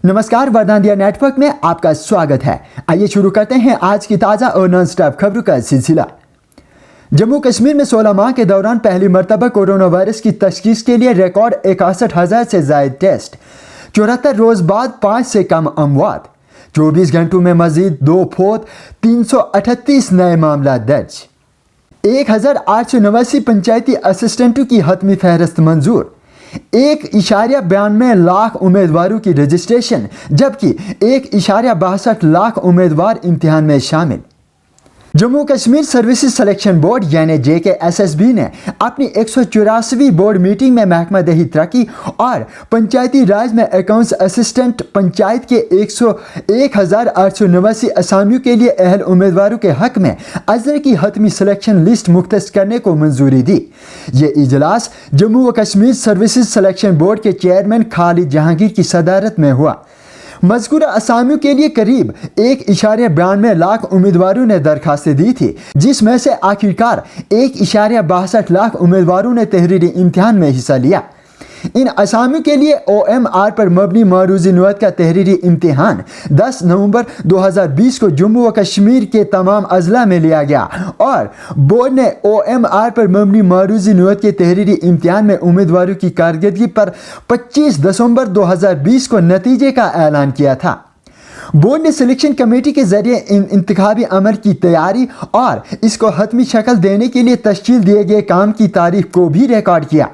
नमस्कार, वरदान नेटवर्क में आपका स्वागत है। आइए शुरू करते हैं आज की ताज़ा और नॉन स्टॉप खबरों का सिलसिला। जम्मू कश्मीर में 16 माह के दौरान पहली मरतबा कोरोना वायरस की तशखीस के लिए रिकॉर्ड 61,000 से ज़ायद टेस्ट, 74 रोज बाद 5 से कम अमवात, 24 घंटों में मजीद 2 फौत, 338 नए मामला दर्ज, 1,889 पंचायती असिस्टेंटों की हतमी फहरिस्त मंजूर, 1.92 लाख उम्मीदवारों की रजिस्ट्रेशन, जबकि 1.62 लाख उम्मीदवार इम्तिहान में शामिल। Jammu Kashmir services selection board यानी JKSSB ने अपनी 184वीं बोर्ड मीटिंग में महकमा दही तरक्की और पंचायती राज में अकाउंट्स असिस्टेंट पंचायत के 1,889 असामियों के लिए अहल उम्मीदवारों के हक में अजहर की हतमी सिलेक्शन लिस्ट मुख्तस करने को मंजूरी दी। ये इजलास जम्मू व कश्मीर सर्विसेज सिलेक्शन बोर्ड के चेयरमैन खालिद जहांगीर की सदारत में हुआ। मज़कूरा असामियों के लिए करीब 1.92 लाख उम्मीदवारों ने दरखास्तें दी थी, जिसमें से आखिरकार 1.62 लाख उम्मीदवारों ने तहरीरी इम्तिहान में हिस्सा लिया। इन असामियों के लिए OMR पर मबनी मारूज़ी नुअत का तहरीरी इम्तिहान 10 नवंबर 2020 को जम्मू व कश्मीर के तमाम अजला में लिया गया और बोर्ड ने OMR पर मबनी मारूज़ी नुअत के तहरीरी इम्तिहान में उम्मीदवारों की कारकर्दगी पर 25 दिसंबर 2020 को नतीजे का ऐलान किया था। बोर्ड ने सिलेक्शन कमेटी के जरिए इंतखाबी अमल की तैयारी और इसको हतमी शक्ल देने के लिए तश्कील दिए गए काम की तारीख को भी रिकॉर्ड किया।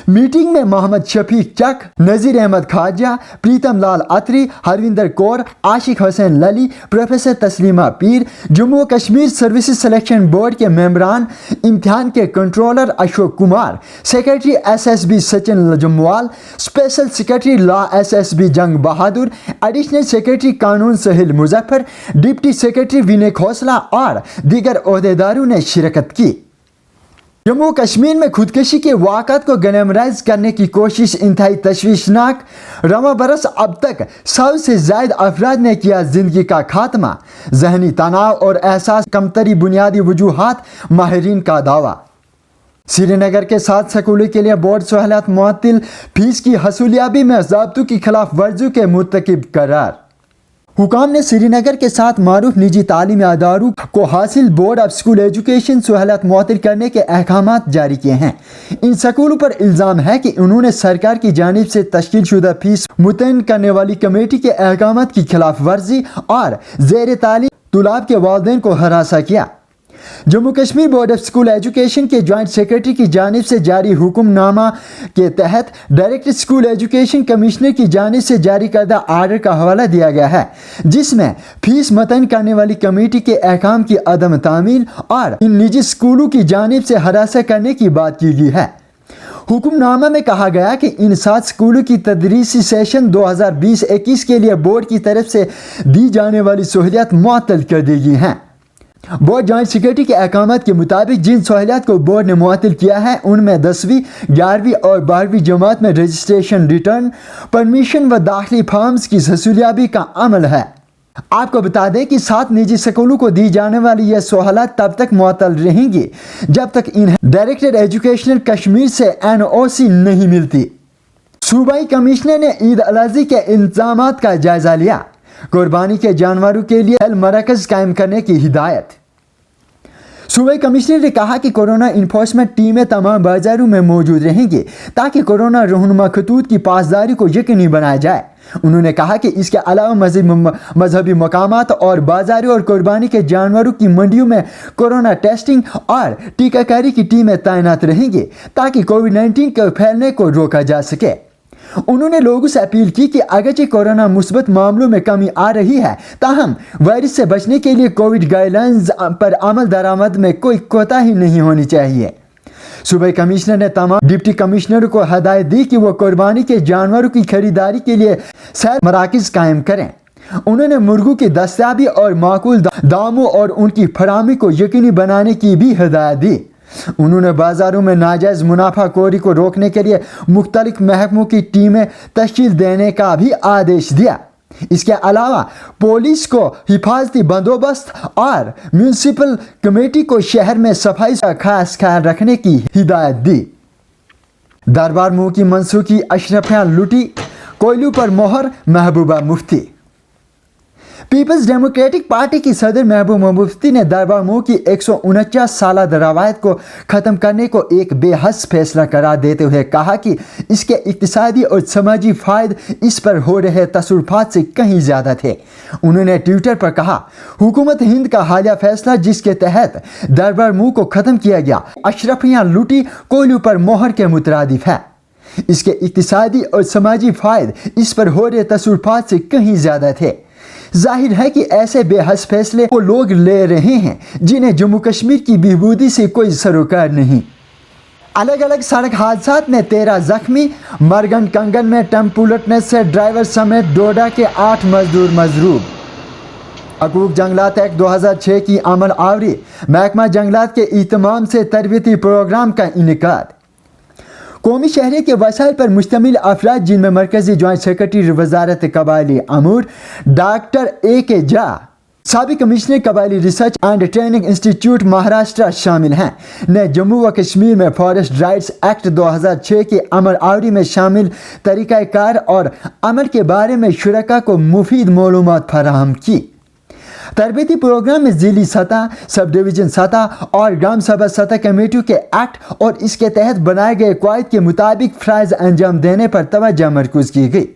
मीटिंग में मोहम्मद शफीक चक, नज़ीर अहमद खाजा, प्रीतम लाल अत्री, हरविंदर कौर, आशिक हुसैन लली, प्रोफेसर तस्लीमा पीर, जम्मू व कश्मीर सर्विसेज सिलेक्शन बोर्ड के मेंबरान, इम्तिहान के controller Ashok Kumar, secretary SSB Sachin Jamwal, special secretary law SSB जंग बहादुर, एडिशनल सेक्रेटरी कानून सहिल मुजफ्फर, डिप्टी सेक्रेटरी विनय खोसला और दीगर ओहदेदारों ने शिरकत की। जम्मू कश्मीर में खुदकशी के वाक़ात को ग्लैमराइज करने की कोशिश इंतहाई तशवीशनाक, रवा बरस अब तक 100 से ज़ायद अफराद ने किया ज़िंदगी का खात्मा, ज़हनी तनाव और एहसास कमतरी बुनियादी वजूहात, माहिरीन का दावा। श्रीनगर के 7 स्कूलों के लिए बोर्ड सहूलियत मुअत्तल, फीस की हसूलियाबी में ज़ाब्तों की खिलाफ वर्जियों के मुर्तकिब करार। हुकाम ने श्रीनगर के 7 मारूफ निजी तालीमी अदारों को हासिल बोर्ड ऑफ स्कूल एजुकेशन सहूलियत मुअत्तल करने के अहकामात जारी किए हैं। इन स्कूलों पर इल्ज़ाम है कि उन्होंने सरकार की जानिब से तश्कील शुदा फीस मुतय्यन करने वाली कमेटी के अहकामात की खिलाफ वर्जी और ज़ेर तालीम तुलाब के वालिदैन को हरासा किया। Jammu Kashmir board of school education के जॉइंट सेक्रेटरी की जानिब से जारी हुक्मनामा के तहत डायरेक्टर स्कूल एजुकेशन कमिश्नर की जानिब से जारी करदा आर्डर का हवाला दिया गया है, जिसमें फीस मुतय्यन करने वाली कमेटी के अहकाम की अदम तामील और इन निजी स्कूलों की जानिब से हरासा करने की बात की गई है। हुक्मनामा में कहा गया कि इन 7 स्कूलों की तदरीसी सेशन 2020-21 के लिए बोर्ड की तरफ से दी जाने वाली सहूलियत मुअत्तल कर दी गई हैं। बोर्ड जॉइंट सेक्रेटरी के अहकामात के मुताबिक जिन सहूलियत को बोर्ड ने मुअत्तल किया है उनमें 10वीं, 11वीं और 12वीं जमात में रजिस्ट्रेशन, रिटर्न, परमिशन व दाखिली फॉर्म्स की हसूलियाबी का अमल है। आपको बता दें कि 7 निजी स्कूलों को दी जाने वाली यह सहूलियत तब तक मुअत्तल रहेंगी जब तक इन्हें डायरेक्टर एजुकेशन कश्मीर से NOC नहीं मिलती। सूबाई कमिश्नर ने ईद अल अज़हा के इंतजामात का जायजा लिया। कुर्बानी के जानवरों के लिए मरकज़ कायम करने की हिदायत। सूबाई कमिश्नर ने कहा कि कोरोना इन्फोर्समेंट टीमें तमाम बाजारों में मौजूद रहेंगी ताकि कोरोना रहनुमा खतूत की पासदारी को यकीनी बनाया जाए। उन्होंने कहा कि इसके अलावा मजहबी मकामात और बाजारों और कुर्बानी के जानवरों की मंडियों में कोरोना टेस्टिंग और टीकाकारी की टीमें तैनात रहेंगी ताकि कोविड-19 के फैलने को रोका जा सके। उन्होंने लोगों से अपील की कि अगरचे कोरोना मुस्बत मामलों में कमी आ रही है, ताहम वायरस से बचने के लिए कोविड गाइडलाइंस पर अमल दरामद में कोई कोताही नहीं होनी चाहिए। सूबाई कमिश्नर ने तमाम डिप्टी कमिश्नरों को हदायत दी कि वो कुर्बानी के जानवरों की खरीदारी के लिए सैर मराकिज़ कायम करें। उन्होंने मुर्गों की दस्तयाबी और माकूल दामों और उनकी फराहमी को यकीनी बनाने की भी हदायत दी। उन्होंने बाजारों में नाजायज़ मुनाफाखोरी को रोकने के लिए मुख्तलिफ महकमों की टीमें तश्कील देने का भी आदेश दिया। इसके अलावा पुलिस को हिफाजती बंदोबस्त और म्यूनिसिपल कमेटी को शहर में सफाई का खास ख्याल रखने की हिदायत दी। दरबार मुंह की मनसूखी अशरफियाँ लुटी, कोयलू पर मोहर, Mehbooba Mufti. Peoples democratic party की सदर महबूबा मुफ्ती ने दरबार मूव की 149 साल रवायत को ख़त्म करने को एक बेहस फैसला करार देते हुए कहा कि इसके इक़्तिसादी और समाजी फ़ायदे इस पर हो रहे तसरुफ़ात से कहीं ज़्यादा थे। उन्होंने ट्विटर पर कहा, हुकूमत हिंद का हालिया फैसला जिसके तहत दरबार मूव को ख़त्म किया गया, अशरफियाँ लूटी, कोयलू पर मोहर के मुतरादिफ है। इसके इक़्तिसादी और समाजी फ़ायदे इस पर हो रहे तसरुफ़ात से कहीं ज़्यादा थे। जाहिर है कि ऐसे बेहस फैसले को लोग ले रहे हैं जिन्हें जम्मू कश्मीर की बहबूदी से कोई सरोकार नहीं। अलग अलग सड़क हादसात में 13 जख्मी, मरगन कंगन में टेम्पो उलटने से ड्राइवर समेत डोडा के 8 मजदूर मजरूब। हकूक जंगलात एक्ट 2006 की अमल आवरी, महकमा जंगलात के इहतमाम से तरबियती प्रोग्राम का इनेकाद। कौमी शहरियत के वसाइल पर मुश्तमिल अफराद जिनमें मरकजी जॉइंट सेक्रेटरी वजारत कबायली अमूर डॉक्टर A.K. झा, साबिक कमिश्नर कबायली research and training institute Maharashtra शामिल हैं, ने जम्मू व कश्मीर में फॉरेस्ट राइट्स एक्ट 2006 के अमल आवरी में शामिल तरीक़ाकार और अमल के बारे में शुरका को मुफीद मालूमात फराहम की। तरबियती प्रोग्राम में ज़िली सतह, सब डिवीज़न सतह और ग्राम सभा सतह कमेटियों के एक्ट और इसके तहत बनाए गए क़वाइद के मुताबिक फ़राइज़ अंजाम देने पर तवज्जो मरकूज़ की गई।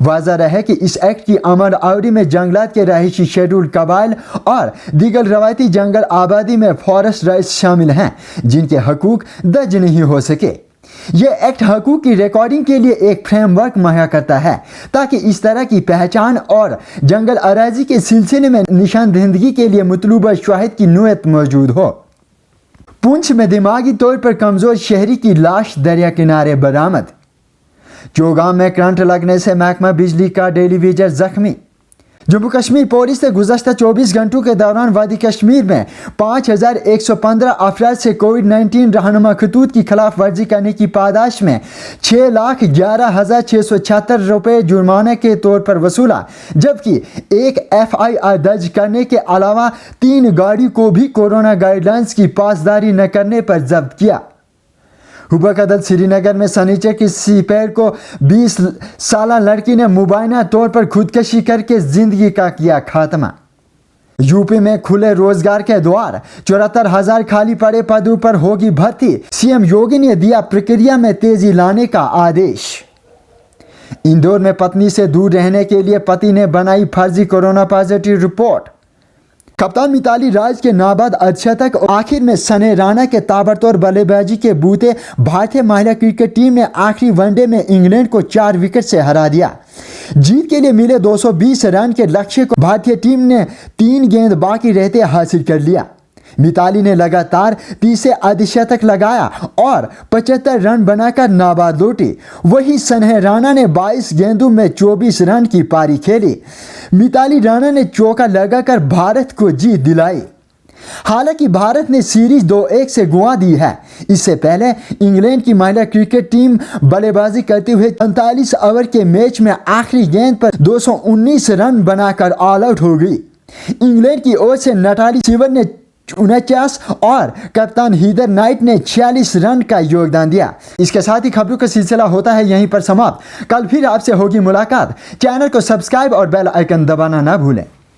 वाज़ह रहे कि इस एक्ट की अमल आवरी में जंगलात के रहायशी शेड्यूल कबाइल और दीगर रवायती जंगल आबादी में फॉरेस्ट राइट्स शामिल हैं जिनके हकूक़ दर्ज नहीं हो सके। यह एक्ट हकूक़ की रिकॉर्डिंग के लिए एक फ्रेमवर्क मुहैया करता है ताकि इस तरह की पहचान और जंगल अराजी के सिलसिले में निशानदहिंदगी के लिए मतलूबा शवाहिद की नौयत मौजूद हो। पुंछ में दिमागी तौर पर कमज़ोर शहरी की लाश दरिया किनारे बरामद। चौगाम में करंट लगने से महकमा बिजली का टेलीविजन जख्मी। जम्मू कश्मीर पुलिस ने गुज़श्ता 24 घंटों के दौरान वादी कश्मीर में 5115 अफराद से कोविड-19 रहनुमा खतूत की खिलाफ वर्जी करने की पादाश में 6,11,676 रुपये जुर्माने के तौर पर वसूला, जबकि एक FIR दर्ज करने के अलावा 3 गाड़ी को भी कोरोना गाइडलाइंस की पासदारी न करने पर जब्त किया। हुबा कदल श्रीनगर में सनीचर की सीपेर को 20 साल लड़की ने मुबैना तौर पर खुदकशी करके जिंदगी का किया खात्मा। यूपी में खुले रोजगार के द्वार, 74,000 खाली पड़े पदों पर होगी भर्ती। CM योगी ने दिया प्रक्रिया में तेजी लाने का आदेश। इंदौर में पत्नी से दूर रहने के लिए पति ने बनाई फर्जी कोरोना पॉजिटिव रिपोर्ट। कप्तान मिताली राज के नाबाद अर्धशतक और आखिर में सने राणा के ताबड़तोड़ बल्लेबाजी के बूते भारतीय महिला क्रिकेट टीम ने आखिरी वनडे में इंग्लैंड को 4 विकेट से हरा दिया। जीत के लिए मिले 220 रन के लक्ष्य को भारतीय टीम ने 3 गेंद बाकी रहते हासिल कर लिया। मिताली ने लगातार 30 अर्धशतक लगाया और 75 रन बनाकर नाबाद लौटी। वहीं सनेह राणा ने 22 गेंदों में 24 रन की पारी खेली। मिताली राणा ने चौका लगाकर भारत को जीत दिलाई। हालांकि भारत ने सीरीज 2-1 से गुआ दी है। इससे पहले इंग्लैंड की महिला क्रिकेट टीम बल्लेबाजी करते हुए 45 ओवर के मैच में आखिरी गेंद पर 219 रन बनाकर ऑल आउट हो गई। इंग्लैंड की ओर से नटाली शिवर ने 49 और कप्तान हीदर नाइट ने 46 रन का योगदान दिया। इसके साथ ही खबरों का सिलसिला होता है यहीं पर समाप्त। कल फिर आपसे होगी मुलाकात। चैनल को सब्सक्राइब और बेल आइकन दबाना ना भूलें।